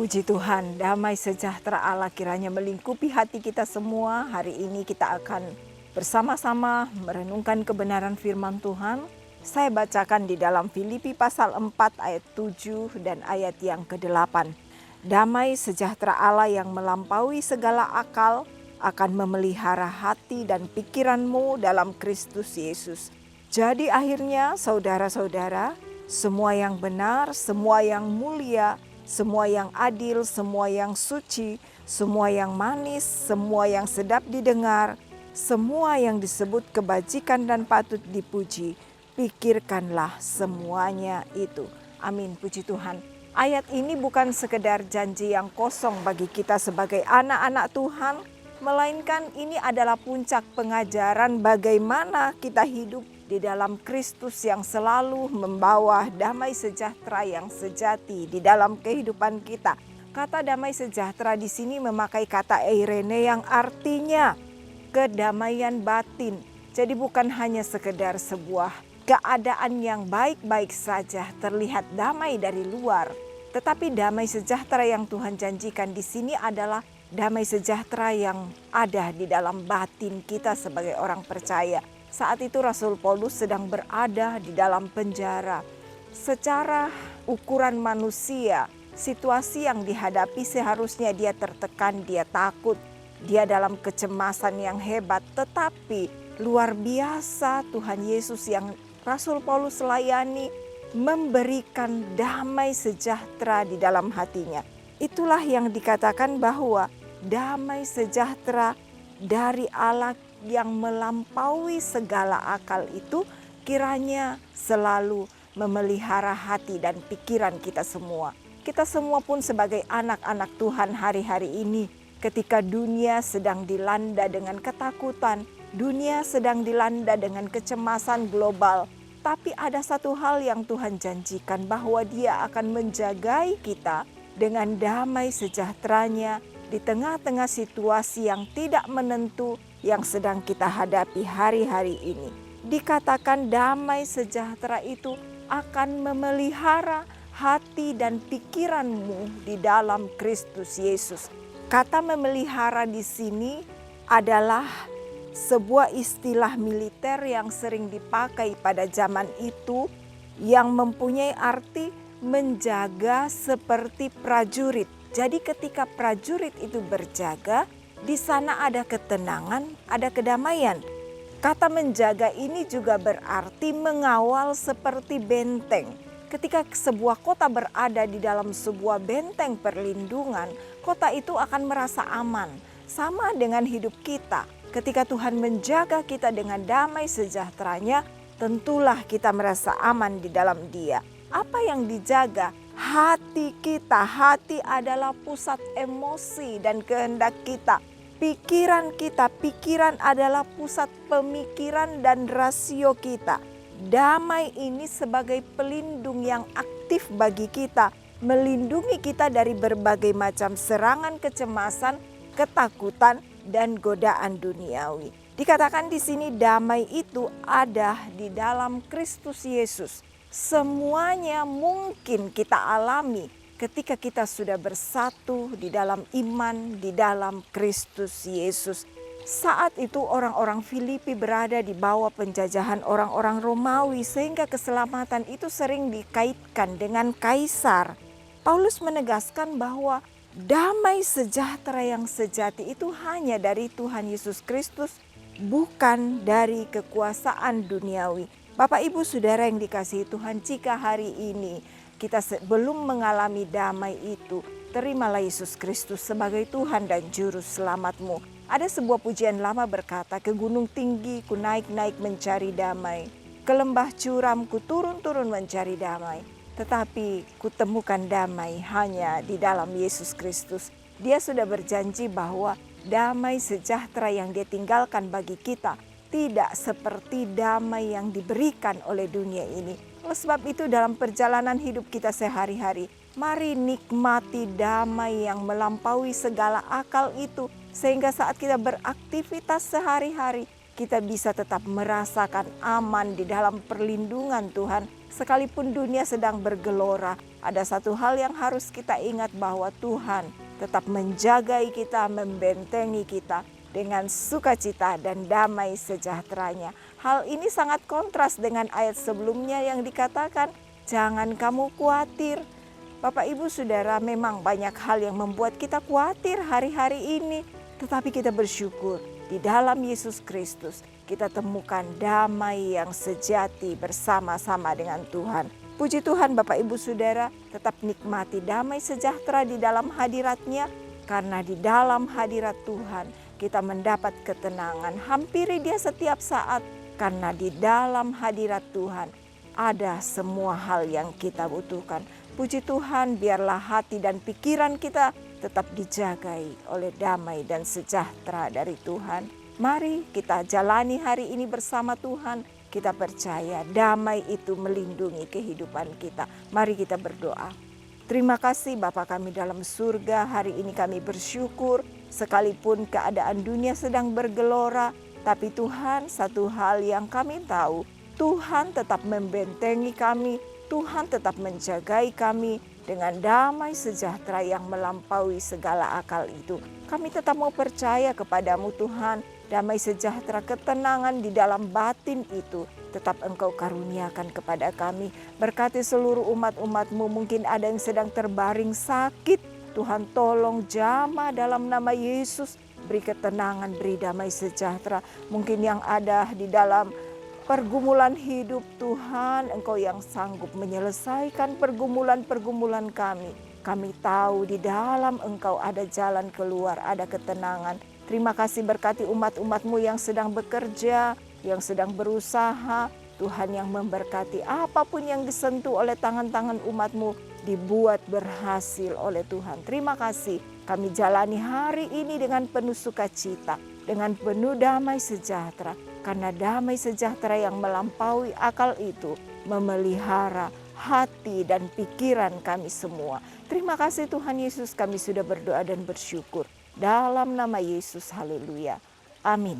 Puji Tuhan, damai sejahtera Allah kiranya melingkupi hati kita semua. Hari ini kita akan bersama-sama merenungkan kebenaran firman Tuhan. Saya bacakan di dalam Filipi pasal 4 ayat 7 dan ayat yang ke-8. Damai sejahtera Allah yang melampaui segala akal akan memelihara hati dan pikiranmu dalam Kristus Yesus. Jadi akhirnya saudara-saudara, semua yang benar, semua yang mulia, semua yang adil, semua yang suci, semua yang manis, semua yang sedap didengar, semua yang disebut kebajikan dan patut dipuji, pikirkanlah semuanya itu. Amin, puji Tuhan. Ayat ini bukan sekedar janji yang kosong bagi kita sebagai anak-anak Tuhan, melainkan ini adalah puncak pengajaran bagaimana kita hidup di dalam Kristus yang selalu membawa damai sejahtera yang sejati di dalam kehidupan kita. Kata damai sejahtera di sini memakai kata eirene yang artinya kedamaian batin. Jadi bukan hanya sekedar sebuah keadaan yang baik-baik saja terlihat damai dari luar, tetapi damai sejahtera yang Tuhan janjikan di sini adalah damai sejahtera yang ada di dalam batin kita sebagai orang percaya. Saat itu Rasul Paulus sedang berada di dalam penjara. Secara ukuran manusia, situasi yang dihadapi seharusnya dia tertekan, dia takut, dia dalam kecemasan yang hebat. Tetapi luar biasa Tuhan Yesus yang Rasul Paulus layani memberikan damai sejahtera di dalam hatinya. Itulah yang dikatakan bahwa damai sejahtera dari Allah yang melampaui segala akal itu kiranya selalu memelihara hati dan pikiran kita semua. Kita semua pun sebagai anak-anak Tuhan hari-hari ini, ketika dunia sedang dilanda dengan ketakutan, dunia sedang dilanda dengan kecemasan global, tapi ada satu hal yang Tuhan janjikan, bahwa Dia akan menjagai kita dengan damai sejahteranya di tengah-tengah situasi yang tidak menentu yang sedang kita hadapi hari-hari ini. Dikatakan damai sejahtera itu akan memelihara hati dan pikiranmu di dalam Kristus Yesus. Kata memelihara di sini adalah sebuah istilah militer yang sering dipakai pada zaman itu, yang mempunyai arti menjaga seperti prajurit. Jadi ketika prajurit itu berjaga, di sana ada ketenangan, ada kedamaian. Kata menjaga ini juga berarti mengawal seperti benteng. Ketika sebuah kota berada di dalam sebuah benteng perlindungan, kota itu akan merasa aman. Sama dengan hidup kita. Ketika Tuhan menjaga kita dengan damai sejahteranya, tentulah kita merasa aman di dalam Dia. Apa yang dijaga? Hati kita. Hati adalah pusat emosi dan kehendak kita. Pikiran kita, pikiran adalah pusat pemikiran dan rasio kita. Damai ini sebagai pelindung yang aktif bagi kita, melindungi kita dari berbagai macam serangan kecemasan, ketakutan, dan godaan duniawi. Dikatakan di sini damai itu ada di dalam Kristus Yesus. Semuanya mungkin kita alami ketika kita sudah bersatu di dalam iman, di dalam Kristus Yesus. Saat itu orang-orang Filipi berada di bawah penjajahan orang-orang Romawi, sehingga keselamatan itu sering dikaitkan dengan kaisar. Paulus menegaskan bahwa damai sejahtera yang sejati itu hanya dari Tuhan Yesus Kristus, bukan dari kekuasaan duniawi. Bapak, Ibu, Saudara yang dikasihi Tuhan, jika hari ini kita belum mengalami damai itu, terimalah Yesus Kristus sebagai Tuhan dan Juru Selamatmu. Ada sebuah pujian lama berkata, ke gunung tinggi ku naik-naik mencari damai, ke lembah curam ku turun-turun mencari damai. Tetapi ku temukan damai hanya di dalam Yesus Kristus. Dia sudah berjanji bahwa damai sejahtera yang Dia tinggalkan bagi kita tidak seperti damai yang diberikan oleh dunia ini. Oleh sebab itu dalam perjalanan hidup kita sehari-hari, mari nikmati damai yang melampaui segala akal itu. Sehingga saat kita beraktivitas sehari-hari, kita bisa tetap merasakan aman di dalam perlindungan Tuhan. sekalipun dunia sedang bergelora, ada satu hal yang harus kita ingat bahwa Tuhan tetap menjagai kita, membentengi kita dengan sukacita dan damai sejahteranya. Hal ini sangat kontras dengan ayat sebelumnya yang dikatakan, jangan kamu khawatir. Bapak Ibu Saudara, memang banyak hal yang membuat kita khawatir hari-hari ini. Tetapi kita bersyukur di dalam Yesus Kristus kita temukan damai yang sejati bersama-sama dengan Tuhan. Puji Tuhan Bapak Ibu Saudara, tetap nikmati damai sejahtera di dalam hadirat-Nya. Karena di dalam hadirat Tuhan kita mendapat ketenangan. Hampiri Dia setiap saat. Karena di dalam hadirat Tuhan ada semua hal yang kita butuhkan. Puji Tuhan, biarlah hati dan pikiran kita tetap dijagai oleh damai dan sejahtera dari Tuhan. Mari kita jalani hari ini bersama Tuhan. Kita percaya damai itu melindungi kehidupan kita. Mari kita berdoa. Terima kasih Bapa kami dalam surga, hari ini kami bersyukur sekalipun keadaan dunia sedang bergelora. Tapi Tuhan, satu hal yang kami tahu, Tuhan tetap membentengi kami, Tuhan tetap menjagai kami dengan damai sejahtera yang melampaui segala akal itu. Kami tetap mau percaya kepadamu Tuhan, damai sejahtera ketenangan di dalam batin itu tetap Engkau karuniakan kepada kami. Berkati seluruh umat-umat-Mu, mungkin ada yang sedang terbaring sakit. Tuhan tolong jamah dalam nama Yesus. Beri ketenangan, beri damai sejahtera. Mungkin yang ada di dalam pergumulan hidup, Tuhan Engkau yang sanggup menyelesaikan pergumulan-pergumulan kami. Kami tahu di dalam Engkau ada jalan keluar, ada ketenangan. Terima kasih berkati umat-umat-Mu yang sedang bekerja, yang sedang berusaha. Tuhan yang memberkati apapun yang disentuh oleh tangan-tangan umat-Mu dibuat berhasil oleh Tuhan. Terima kasih. Kami jalani hari ini dengan penuh sukacita, dengan penuh damai sejahtera. Karena damai sejahtera yang melampaui akal itu memelihara hati dan pikiran kami semua. Terima kasih Tuhan Yesus, kami sudah berdoa dan bersyukur. Dalam nama Yesus, haleluya. Amin.